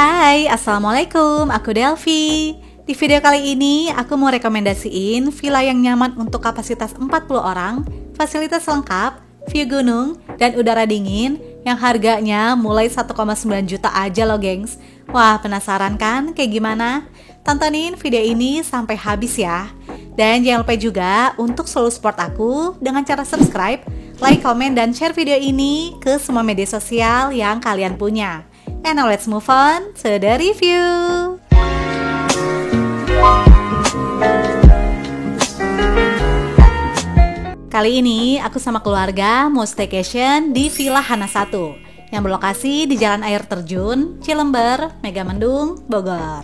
Hai, Assalamualaikum, aku Delvi. Di video kali ini, aku mau rekomendasiin villa yang nyaman untuk kapasitas 40 orang, fasilitas lengkap, view gunung, dan udara dingin yang harganya mulai 1,9 juta aja loh gengs. Wah, penasaran kan kayak gimana? Tontonin video ini sampai habis ya. Dan jangan lupa juga untuk selalu support aku dengan cara subscribe, like, komen, dan share video ini ke semua media sosial yang kalian punya. And now let's move on to the review. Kali ini aku sama keluarga mau staycation di Villa Hana 1 yang berlokasi di Jalan Air Terjun, Cilember, Megamendung, Bogor.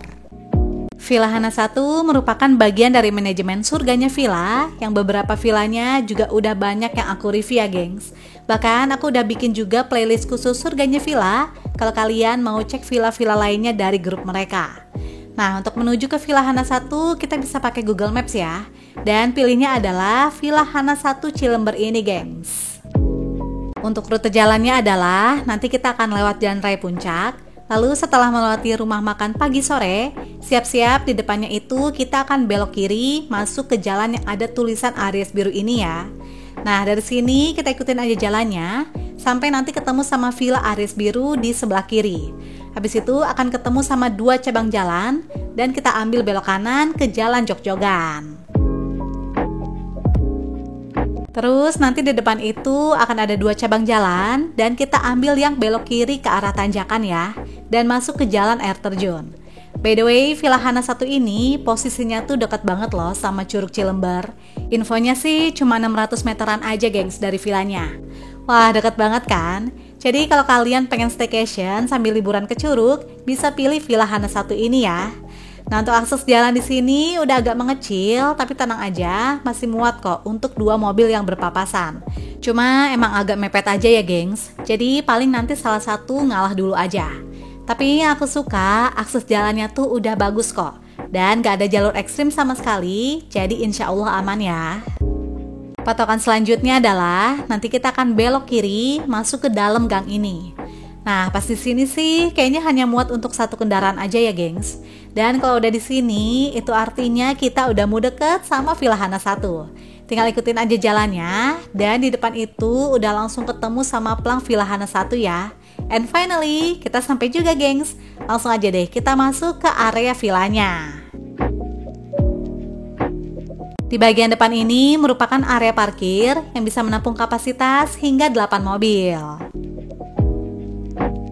Villa Hana 1 merupakan bagian dari manajemen surganya villa yang beberapa villanya juga udah banyak yang aku review ya gengs. Bahkan aku udah bikin juga playlist khusus surganya villa kalau kalian mau cek villa-villa lainnya dari grup mereka. Nah, untuk menuju ke Villa Hana 1 kita bisa pakai Google Maps ya. Dan pilihnya adalah Villa Hana 1 Cilember ini gengs. Untuk rute jalannya adalah nanti kita akan lewat Jalan Raya Puncak. Lalu setelah melewati rumah makan pagi sore, siap-siap di depannya itu kita akan belok kiri masuk ke jalan yang ada tulisan Aries biru ini ya. Nah, dari sini kita ikutin aja jalannya sampai nanti ketemu sama Villa Aries biru di sebelah kiri. Habis itu akan ketemu sama 2 cabang jalan dan kita ambil belok kanan ke Jalan Jogjogan. Terus nanti di depan itu akan ada 2 cabang jalan dan kita ambil yang belok kiri ke arah tanjakan ya dan masuk ke Jalan Air Terjun. By the way, Villa Hana 1 ini posisinya tuh dekat banget loh sama Curug Cilember. Infonya sih cuma 600 meteran aja gengs dari villanya. Wah, dekat banget kan? Jadi kalau kalian pengen staycation sambil liburan ke Curug, bisa pilih Villa Hana 1 ini ya. Nah, untuk akses jalan di sini udah agak mengecil, tapi tenang aja, masih muat kok untuk 2 mobil yang berpapasan. Cuma emang agak mepet aja ya gengs. Jadi paling nanti salah satu ngalah dulu aja. Tapi aku suka akses jalannya tuh udah bagus kok. Dan gak ada jalur ekstrim sama sekali, jadi insya Allah aman ya. Patokan selanjutnya adalah nanti kita akan belok kiri masuk ke dalam gang ini. Nah, pas di sini sih kayaknya hanya muat untuk 1 kendaraan aja ya gengs. Dan kalau udah di sini, itu artinya kita udah mau deket sama Villa Hana 1. Tinggal ikutin aja jalannya, dan di depan itu udah langsung ketemu sama plang Villa Hana 1 ya. And finally, kita sampai juga gengs. Langsung aja deh kita masuk ke area villanya. Di bagian depan ini merupakan area parkir yang bisa menampung kapasitas hingga 8 mobil.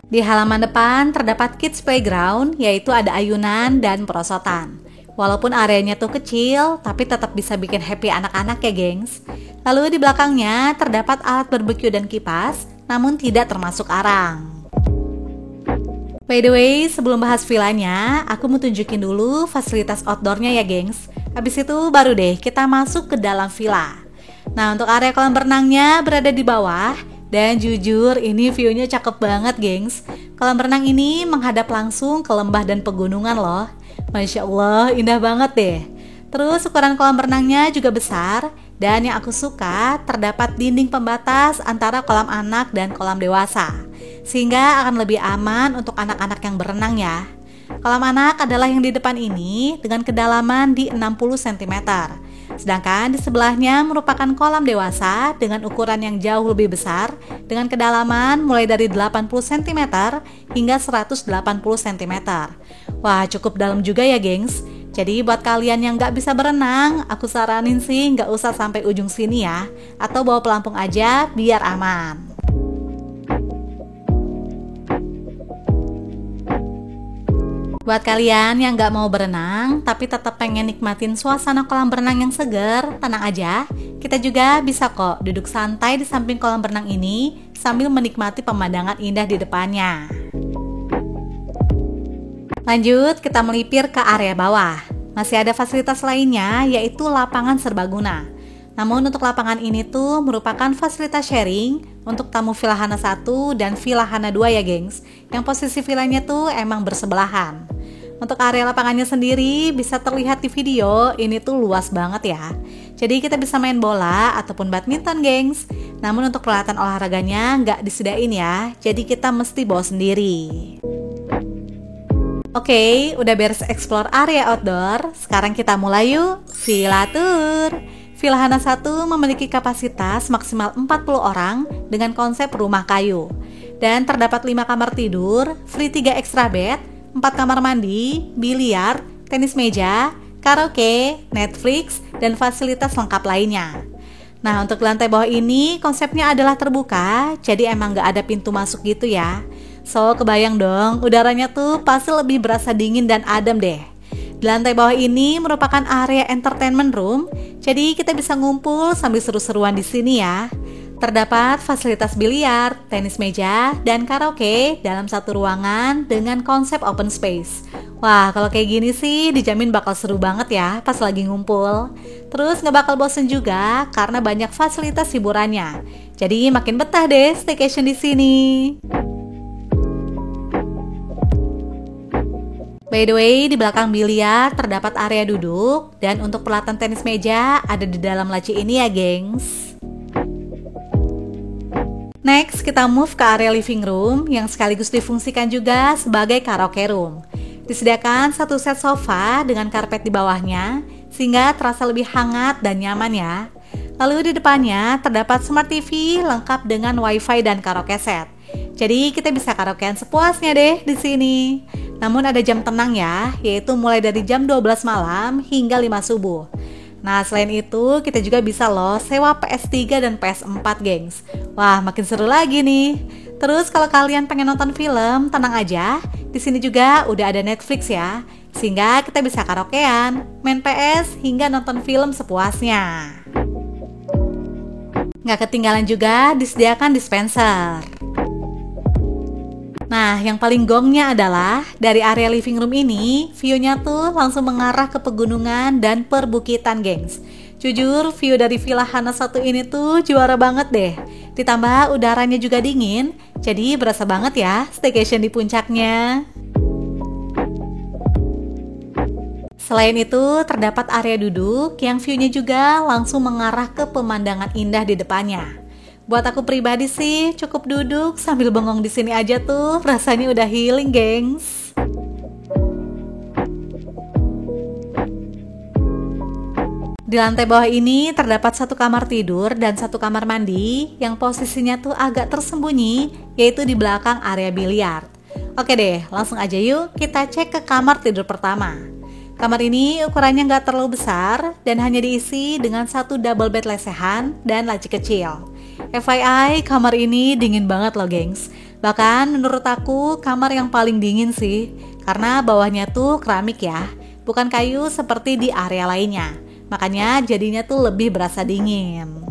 Di halaman depan terdapat kids playground, yaitu ada ayunan dan perosotan. Walaupun areanya tuh kecil, tapi tetap bisa bikin happy anak-anak ya gengs. Lalu di belakangnya terdapat alat barbeque dan kipas, namun tidak termasuk arang. By the way, sebelum bahas villanya, aku mau tunjukin dulu fasilitas outdoornya ya gengs. Habis itu baru deh kita masuk ke dalam villa. Nah, untuk area kolam berenangnya berada di bawah. Dan jujur ini view-nya cakep banget gengs. Kolam renang ini menghadap langsung ke lembah dan pegunungan loh. Masya Allah, indah banget deh. Terus ukuran kolam renangnya juga besar. Dan yang aku suka terdapat dinding pembatas antara kolam anak dan kolam dewasa. Sehingga akan lebih aman untuk anak-anak yang berenang ya. Kolam anak adalah yang di depan ini dengan kedalaman di 60 cm. Sedangkan di sebelahnya merupakan kolam dewasa dengan ukuran yang jauh lebih besar dengan kedalaman mulai dari 80 cm hingga 180 cm. Wah, cukup dalam juga ya gengs. Jadi buat kalian yang gak bisa berenang, aku saranin sih gak usah sampai ujung sini ya, atau bawa pelampung aja biar aman. Buat kalian yang gak mau berenang, tapi tetap pengen nikmatin suasana kolam berenang yang seger, tenang aja. Kita juga bisa kok duduk santai di samping kolam berenang ini sambil menikmati pemandangan indah di depannya. Lanjut, kita melipir ke area bawah. Masih ada fasilitas lainnya, yaitu lapangan serbaguna. Namun untuk lapangan ini tuh merupakan fasilitas sharing untuk tamu Villa Hana 1 dan Villa Hana 2 ya gengs. Yang posisi villanya tuh emang bersebelahan. Untuk area lapangannya sendiri bisa terlihat di video, ini tuh luas banget ya. Jadi kita bisa main bola ataupun badminton gengs. Namun untuk peralatan olahraganya nggak disediain ya, jadi kita mesti bawa sendiri. Oke, udah beres explore area outdoor, sekarang kita mulai yuk, Villa Tour. Villa Hana 1 memiliki kapasitas maksimal 40 orang dengan konsep rumah kayu. Dan terdapat 5 kamar tidur, free 3 extra bed, 4 kamar mandi, biliar, tenis meja, karaoke, Netflix, dan fasilitas lengkap lainnya. Nah, untuk lantai bawah ini konsepnya adalah terbuka, jadi emang gak ada pintu masuk gitu ya. So, kebayang dong, udaranya tuh pasti lebih berasa dingin dan adem deh. Di lantai bawah ini merupakan area entertainment room, jadi kita bisa ngumpul sambil seru-seruan di sini ya. Terdapat fasilitas biliar, tenis meja, dan karaoke dalam satu ruangan dengan konsep open space. Wah, kalau kayak gini sih dijamin bakal seru banget ya pas lagi ngumpul. Terus nggak bakal bosen juga karena banyak fasilitas hiburannya. Jadi makin betah deh staycation di sini. By the way, di belakang biliar terdapat area duduk dan untuk peralatan tenis meja ada di dalam laci ini ya, gengs. Next, kita move ke area living room yang sekaligus difungsikan juga sebagai karaoke room. Disediakan satu set sofa dengan karpet di bawahnya sehingga terasa lebih hangat dan nyaman ya. Lalu di depannya terdapat smart TV lengkap dengan wifi dan karaoke set. Jadi kita bisa karaokean sepuasnya deh di sini. Namun ada jam tenang ya, yaitu mulai dari jam 12 malam hingga 5 subuh. Nah, selain itu kita juga bisa loh sewa PS3 dan PS4, gengs. Wah, makin seru lagi nih. Terus kalau kalian pengen nonton film, tenang aja. Di sini juga udah ada Netflix ya. Sehingga kita bisa karaokean, main PS hingga nonton film sepuasnya. Nggak ketinggalan juga disediakan dispenser. Nah, yang paling gongnya adalah dari area living room ini, view-nya tuh langsung mengarah ke pegunungan dan perbukitan, gengs. Jujur, view dari Villa Hana 1 ini tuh juara banget deh. Ditambah udaranya juga dingin, jadi berasa banget ya staycation di puncaknya. Selain itu, terdapat area duduk yang view-nya juga langsung mengarah ke pemandangan indah di depannya. Buat aku pribadi sih, cukup duduk sambil bengong di sini aja tuh rasanya udah healing, gengs. Di lantai bawah ini terdapat satu kamar tidur dan satu kamar mandi yang posisinya tuh agak tersembunyi, yaitu di belakang area biliar. Oke deh, langsung aja yuk kita cek ke kamar tidur pertama. Kamar ini ukurannya nggak terlalu besar dan hanya diisi dengan satu double bed lesehan dan laci kecil. FYI, kamar ini dingin banget loh, gengs. Bahkan menurut aku kamar yang paling dingin sih, karena bawahnya tuh keramik ya, bukan kayu seperti di area lainnya. Makanya jadinya tuh lebih berasa dingin.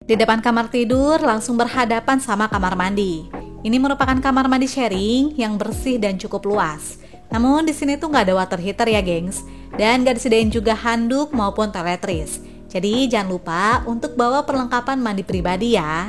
Di depan kamar tidur langsung berhadapan sama kamar mandi. Ini merupakan kamar mandi sharing yang bersih dan cukup luas. Namun di sini tuh nggak ada water heater ya, gengs, dan nggak disediain juga handuk maupun toiletries. Jadi jangan lupa untuk bawa perlengkapan mandi pribadi ya.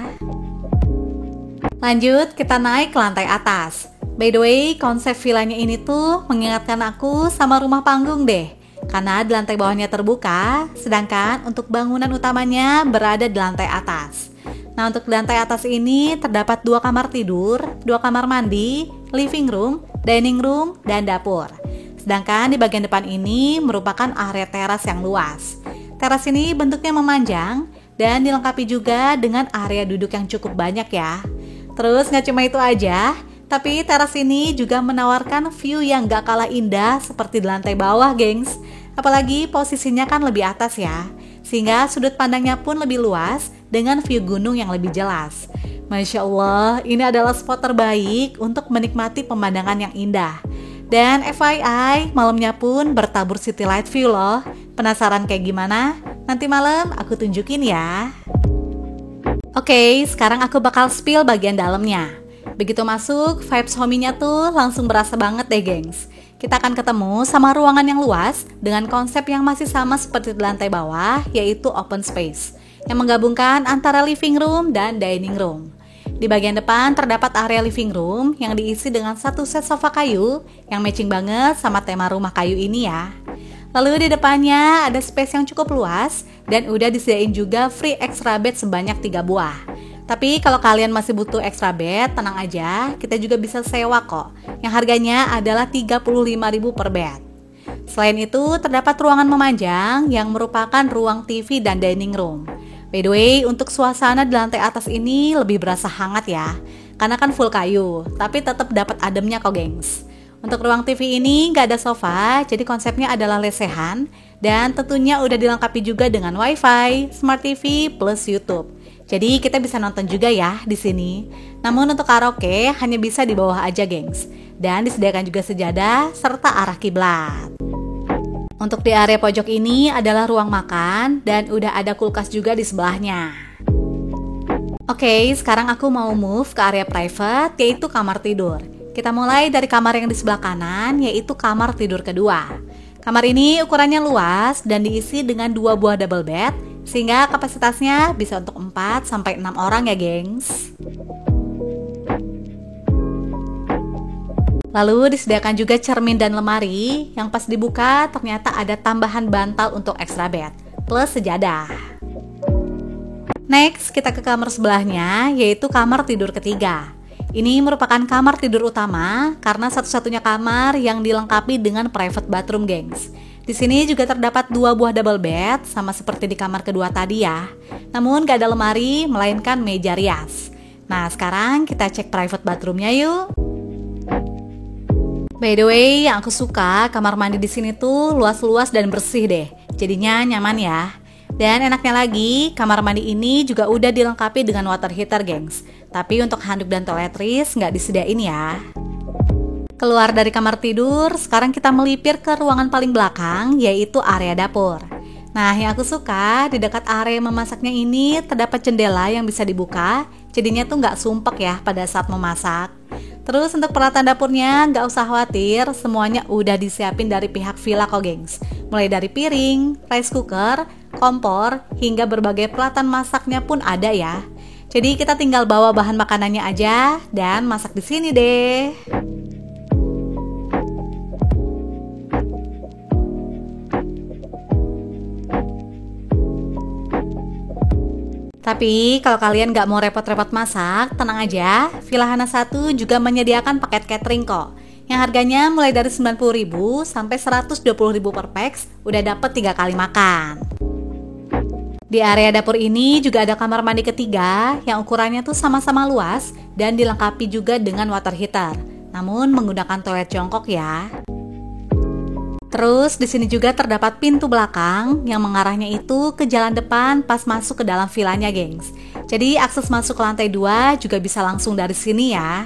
Lanjut, kita naik ke lantai atas. By the way, konsep villanya ini tuh mengingatkan aku sama rumah panggung deh. Karena di lantai bawahnya terbuka, sedangkan untuk bangunan utamanya berada di lantai atas. Nah, untuk di lantai atas ini terdapat 2 kamar tidur, 2 kamar mandi, living room, dining room, dan dapur. Sedangkan di bagian depan ini merupakan area teras yang luas. Teras ini bentuknya memanjang dan dilengkapi juga dengan area duduk yang cukup banyak ya. Terus nggak cuma itu aja, tapi teras ini juga menawarkan view yang gak kalah indah seperti di lantai bawah, gengs. Apalagi posisinya kan lebih atas ya, sehingga sudut pandangnya pun lebih luas dengan view gunung yang lebih jelas. Masya Allah, ini adalah spot terbaik untuk menikmati pemandangan yang indah. Dan FYI, malamnya pun bertabur city light view loh. Penasaran kayak gimana? Nanti malam aku tunjukin ya. Oke, sekarang aku bakal spill bagian dalamnya. Begitu masuk, vibes homey-nya tuh langsung berasa banget deh, gengs. Kita akan ketemu sama ruangan yang luas dengan konsep yang masih sama seperti di lantai bawah, yaitu open space, yang menggabungkan antara living room dan dining room. Di bagian depan terdapat area living room yang diisi dengan satu set sofa kayu yang matching banget sama tema rumah kayu ini ya. Lalu di depannya ada space yang cukup luas dan udah disediain juga free extra bed sebanyak 3 buah. Tapi kalau kalian masih butuh extra bed, tenang aja, kita juga bisa sewa kok. Yang harganya adalah 35.000 per bed. Selain itu, terdapat ruangan memanjang yang merupakan ruang TV dan dining room. By the way, untuk suasana di lantai atas ini lebih berasa hangat ya, karena kan full kayu, tapi tetap dapat ademnya kok gengs. Untuk ruang TV ini nggak ada sofa, jadi konsepnya adalah lesehan, dan tentunya udah dilengkapi juga dengan WiFi, Smart TV, plus YouTube. Jadi kita bisa nonton juga ya di sini. Namun untuk karaoke hanya bisa di bawah aja gengs, dan disediakan juga sejadah serta arah kiblat. Untuk di area pojok ini adalah ruang makan dan udah ada kulkas juga di sebelahnya. Oke, sekarang aku mau move ke area private, yaitu kamar tidur. Kita mulai dari kamar yang di sebelah kanan, yaitu kamar tidur kedua. Kamar ini ukurannya luas dan diisi dengan 2 buah double bed, sehingga kapasitasnya bisa untuk 4-6 orang ya gengs. Lalu disediakan juga cermin dan lemari, yang pas dibuka ternyata ada tambahan bantal untuk extra bed, plus sejadah. Next, kita ke kamar sebelahnya, yaitu kamar tidur ketiga. Ini merupakan kamar tidur utama, karena satu-satunya kamar yang dilengkapi dengan private bathroom gengs. Di sini juga terdapat 2 buah double bed, sama seperti di kamar kedua tadi ya. Namun gak ada lemari, melainkan meja rias. Nah, sekarang kita cek private bathroomnya yuk. By the way, yang aku suka kamar mandi di sini tuh luas-luas dan bersih deh. Jadinya nyaman ya. Dan enaknya lagi, kamar mandi ini juga udah dilengkapi dengan water heater, gengs. Tapi untuk handuk dan toiletries nggak disediain ya. Keluar dari kamar tidur, sekarang kita melipir ke ruangan paling belakang, yaitu area dapur. Nah, yang aku suka, di dekat area memasaknya ini terdapat jendela yang bisa dibuka, jadinya tuh nggak sumpek ya pada saat memasak. Terus untuk peralatan dapurnya nggak usah khawatir, semuanya udah disiapin dari pihak villa kok gengs. Mulai dari piring, rice cooker, kompor, hingga berbagai peralatan masaknya pun ada ya. Jadi kita tinggal bawa bahan makanannya aja dan masak di sini deh. Tapi kalau kalian nggak mau repot-repot masak, tenang aja, Villa Hana 1 juga menyediakan paket catering kok. Yang harganya mulai dari 90.000 sampai 120.000 per pax, udah dapet 3 kali makan. Di area dapur ini juga ada kamar mandi ketiga yang ukurannya tuh sama-sama luas dan dilengkapi juga dengan water heater. Namun menggunakan toilet jongkok ya. Terus di sini juga terdapat pintu belakang yang mengarahnya itu ke jalan depan pas masuk ke dalam villanya, gengs. Jadi akses masuk ke lantai 2 juga bisa langsung dari sini ya.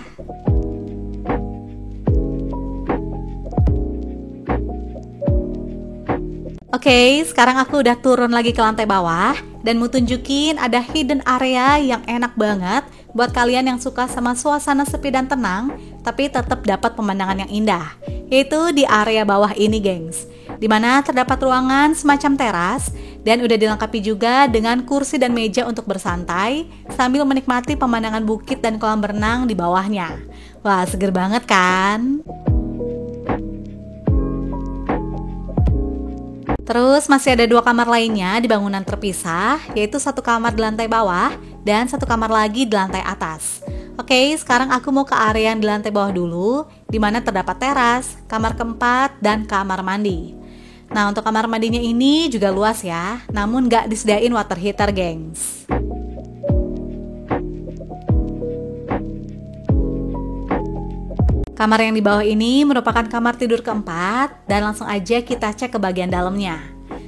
Oke, sekarang aku udah turun lagi ke lantai bawah dan mau tunjukin ada hidden area yang enak banget buat kalian yang suka sama suasana sepi dan tenang, tapi tetap dapat pemandangan yang indah. Yaitu di area bawah ini, gengs, dimana terdapat ruangan semacam teras dan udah dilengkapi juga dengan kursi dan meja untuk bersantai sambil menikmati pemandangan bukit dan kolam berenang di bawahnya. Wah, seger banget kan? Terus masih ada 2 kamar lainnya di bangunan terpisah, yaitu 1 kamar di lantai bawah dan 1 kamar lagi di lantai atas. Oke, sekarang aku mau ke area yang di lantai bawah dulu, di mana terdapat teras, kamar keempat, dan kamar mandi. Nah, untuk kamar mandinya ini juga luas ya, namun nggak disediain water heater, gengs. Kamar yang di bawah ini merupakan kamar tidur keempat, dan langsung aja kita cek ke bagian dalamnya.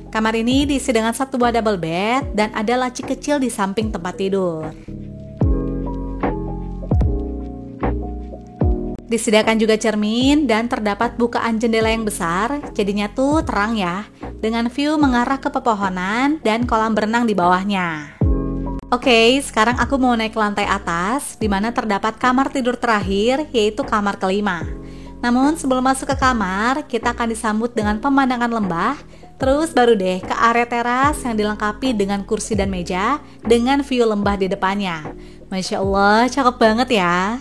Kamar ini diisi dengan 1 buah double bed, dan ada laci kecil di samping tempat tidur. Disediakan juga cermin dan terdapat bukaan jendela yang besar, jadinya tuh terang ya, dengan view mengarah ke pepohonan dan kolam berenang di bawahnya. Oke, sekarang aku mau naik ke lantai atas, di mana terdapat kamar tidur terakhir, yaitu kamar kelima. Namun sebelum masuk ke kamar, kita akan disambut dengan pemandangan lembah, terus baru deh ke area teras yang dilengkapi dengan kursi dan meja, dengan view lembah di depannya. Masya Allah, cakep banget ya.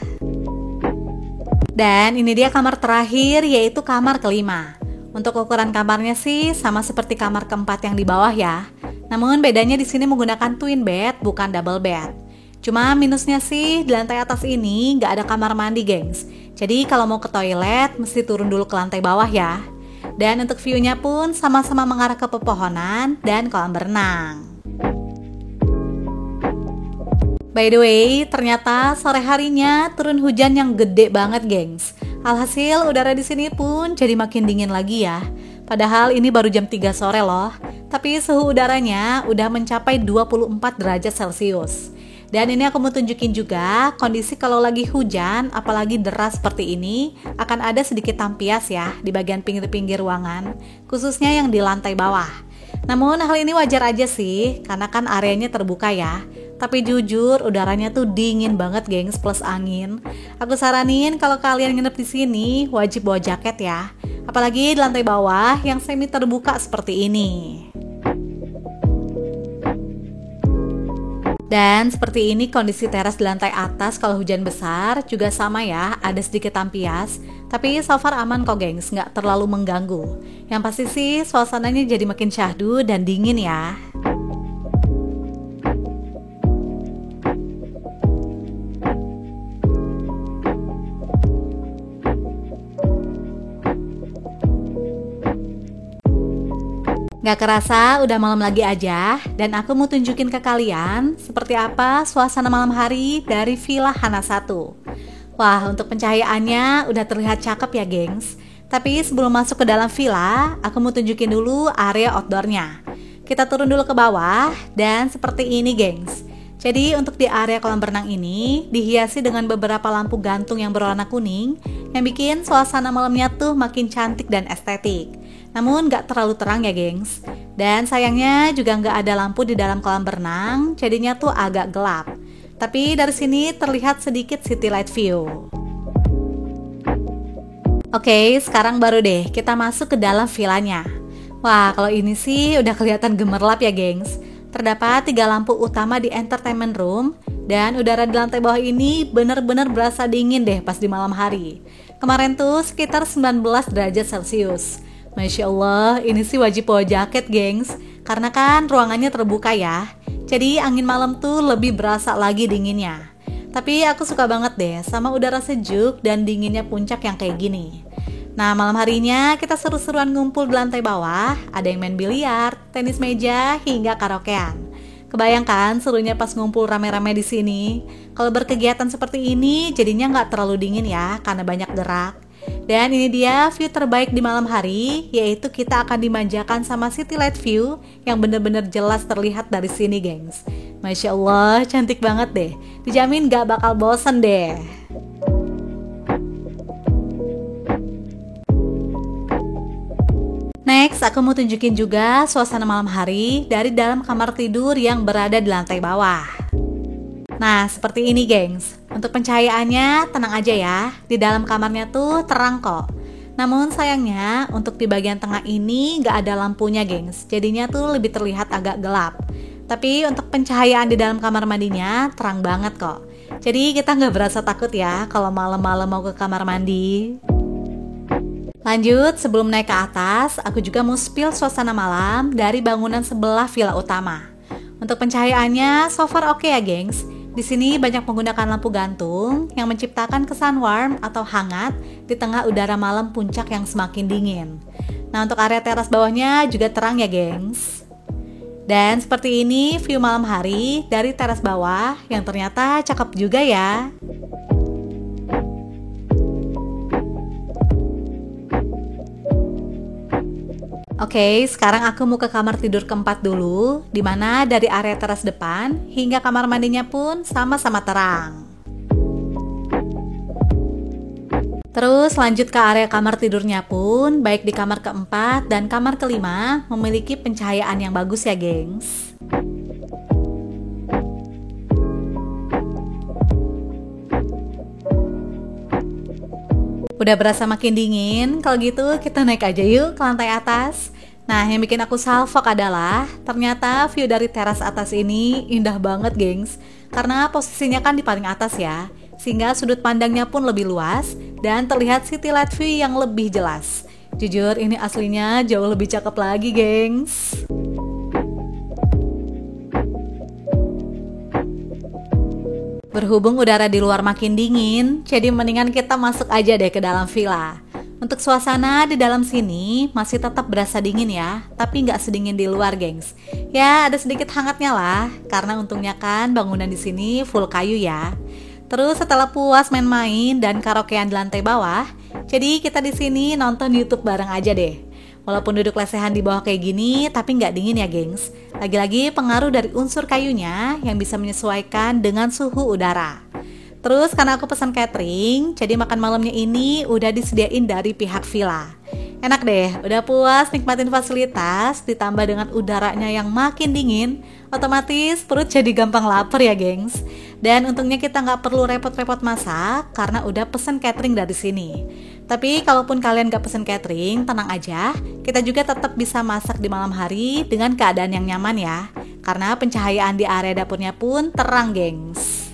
Dan ini dia kamar terakhir, yaitu kamar kelima. Untuk ukuran kamarnya sih sama seperti kamar keempat yang di bawah ya. Namun bedanya di sini menggunakan twin bed bukan double bed. Cuma minusnya sih di lantai atas ini nggak ada kamar mandi, gengs. Jadi kalau mau ke toilet mesti turun dulu ke lantai bawah ya. Dan untuk view-nya pun sama-sama mengarah ke pepohonan dan kolam berenang. By the way, ternyata sore harinya turun hujan yang gede banget, gengs. Alhasil udara di sini pun jadi makin dingin lagi ya. Padahal ini baru jam 3 sore loh. Tapi suhu udaranya udah mencapai 24 derajat Celcius. Dan ini aku mau tunjukin juga kondisi kalau lagi hujan, apalagi deras seperti ini, akan ada sedikit tampias ya di bagian pinggir-pinggir ruangan, khususnya yang di lantai bawah. Namun hal ini wajar aja sih, karena kan areanya terbuka ya. Tapi jujur udaranya tuh dingin banget, gengs, plus angin. Aku saranin kalau kalian nginep di sini wajib bawa jaket ya. Apalagi di lantai bawah yang semi terbuka seperti ini. Dan seperti ini kondisi teras di lantai atas kalau hujan besar juga sama ya, ada sedikit tampias. Tapi so far aman kok, gengs, nggak terlalu mengganggu. Yang pasti sih suasananya jadi makin syahdu dan dingin ya. Gak kerasa udah malam lagi aja, dan aku mau tunjukin ke kalian seperti apa suasana malam hari dari Villa Hana 1. Wah, untuk pencahayaannya udah terlihat cakep ya, gengs. Tapi sebelum masuk ke dalam villa, aku mau tunjukin dulu area outdoornya. Kita turun dulu ke bawah, dan seperti ini, gengs. Jadi untuk di area kolam berenang ini dihiasi dengan beberapa lampu gantung yang berwarna kuning yang bikin suasana malamnya tuh makin cantik dan estetik. Namun gak terlalu terang ya, gengs. Dan sayangnya juga gak ada lampu di dalam kolam berenang, jadinya tuh agak gelap. Tapi dari sini terlihat sedikit city light view. Oke, sekarang baru deh kita masuk ke dalam villanya. Wah, kalau ini sih udah kelihatan gemerlap ya, gengs. Terdapat 3 lampu utama di entertainment room, dan udara di lantai bawah ini bener-bener berasa dingin deh pas di malam hari. Kemarin tuh sekitar 19 derajat Celcius. Masya Allah, ini sih wajib bawa jaket, gengs. Karena kan ruangannya terbuka ya. Jadi angin malam tuh lebih berasa lagi dinginnya. Tapi aku suka banget deh sama udara sejuk dan dinginnya puncak yang kayak gini. Nah, malam harinya kita seru-seruan ngumpul di lantai bawah. Ada yang main biliar, tenis meja, hingga karaokean. Kebayangkan serunya pas ngumpul rame-rame di sini. Kalau berkegiatan seperti ini jadinya nggak terlalu dingin ya, karena banyak gerak. Dan ini dia view terbaik di malam hari, yaitu kita akan dimanjakan sama city light view yang bener-bener jelas terlihat dari sini, gengs. Masya Allah, cantik banget deh. Dijamin gak bakal bosen deh. Next, aku mau tunjukin juga suasana malam hari dari dalam kamar tidur yang berada di lantai bawah. Nah, seperti ini, gengs. Untuk pencahayaannya tenang aja ya, di dalam kamarnya tuh terang kok. Namun sayangnya untuk di bagian tengah ini gak ada lampunya, gengs. Jadinya tuh lebih terlihat agak gelap. Tapi untuk pencahayaan di dalam kamar mandinya terang banget kok. Jadi kita gak berasa takut ya kalau malam-malam mau ke kamar mandi. Lanjut, sebelum naik ke atas, aku juga mau spill suasana malam dari bangunan sebelah villa utama. Untuk pencahayaannya so far oke ya, gengs. Di sini banyak menggunakan lampu gantung yang menciptakan kesan warm atau hangat di tengah udara malam puncak yang semakin dingin. Nah, untuk area teras bawahnya juga terang ya, gengs. Dan seperti ini view malam hari dari teras bawah yang ternyata cakep juga ya. Oke, sekarang aku mau ke kamar tidur keempat dulu, dimana dari area teras depan hingga kamar mandinya pun sama-sama terang. Terus lanjut ke area kamar tidurnya pun, baik di kamar keempat dan kamar kelima memiliki pencahayaan yang bagus ya, gengs. Udah berasa makin dingin, kalau gitu kita naik aja yuk ke lantai atas. Nah, yang bikin aku salfok adalah ternyata view dari teras atas ini indah banget, gengs. Karena posisinya kan di paling atas ya, sehingga sudut pandangnya pun lebih luas dan terlihat city light view yang lebih jelas. Jujur, ini aslinya jauh lebih cakep lagi, gengs. Berhubung udara di luar makin dingin, jadi mendingan kita masuk aja deh ke dalam villa. Untuk suasana di dalam sini masih tetap berasa dingin ya, tapi nggak sedingin di luar, gengs. Ya, ada sedikit hangatnya lah, karena untungnya kan bangunan di sini full kayu ya. Terus setelah puas main-main dan karaokean di lantai bawah, jadi kita di sini nonton YouTube bareng aja deh. Walaupun duduk lesehan di bawah kayak gini, tapi nggak dingin ya gengs. Lagi-lagi pengaruh dari unsur kayunya yang bisa menyesuaikan dengan suhu udara. Terus karena aku pesan catering, jadi makan malamnya ini udah disediain dari pihak villa. Enak deh, udah puas nikmatin fasilitas, ditambah dengan udaranya yang makin dingin, otomatis perut jadi gampang lapar ya gengs. Dan untungnya kita nggak perlu repot-repot masak, karena udah pesan catering dari sini. Tapi kalaupun kalian gak pesen catering, tenang aja, kita juga tetap bisa masak di malam hari dengan keadaan yang nyaman ya. Karena pencahayaan di area dapurnya pun terang, gengs.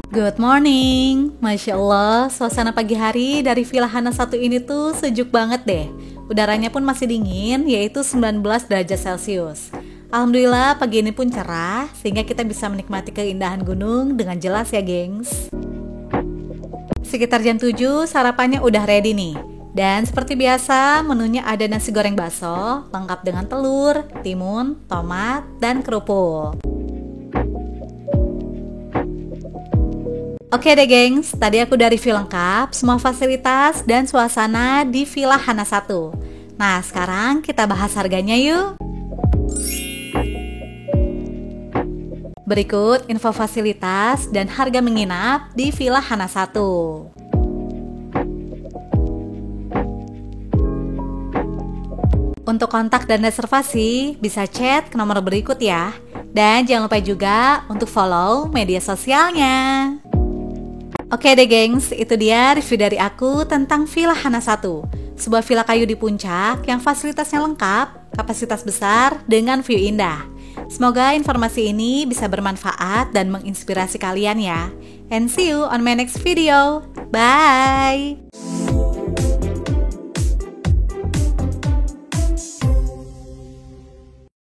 Good morning, Masya Allah, suasana pagi hari dari Villa Hana 1 ini tuh sejuk banget deh. Udaranya pun masih dingin, yaitu 19 derajat Celcius. Alhamdulillah pagi ini pun cerah, sehingga kita bisa menikmati keindahan gunung dengan jelas ya gengs. Sekitar jam 7 sarapannya udah ready nih. Dan seperti biasa menunya ada nasi goreng bakso, lengkap dengan telur, timun, tomat, dan kerupuk. Oke deh gengs, tadi aku udah review lengkap semua fasilitas dan suasana di Villa Hana 1. Nah sekarang kita bahas harganya yuk. Berikut info fasilitas dan harga menginap di Villa Hana 1. Untuk kontak dan reservasi bisa chat ke nomor berikut ya. Dan jangan lupa juga untuk follow media sosialnya. Oke deh gengs, itu dia review dari aku tentang Villa Hana 1. Sebuah villa kayu di puncak yang fasilitasnya lengkap, kapasitas besar, dengan view indah. Semoga informasi ini bisa bermanfaat dan menginspirasi kalian ya. And see you on my next video. Bye!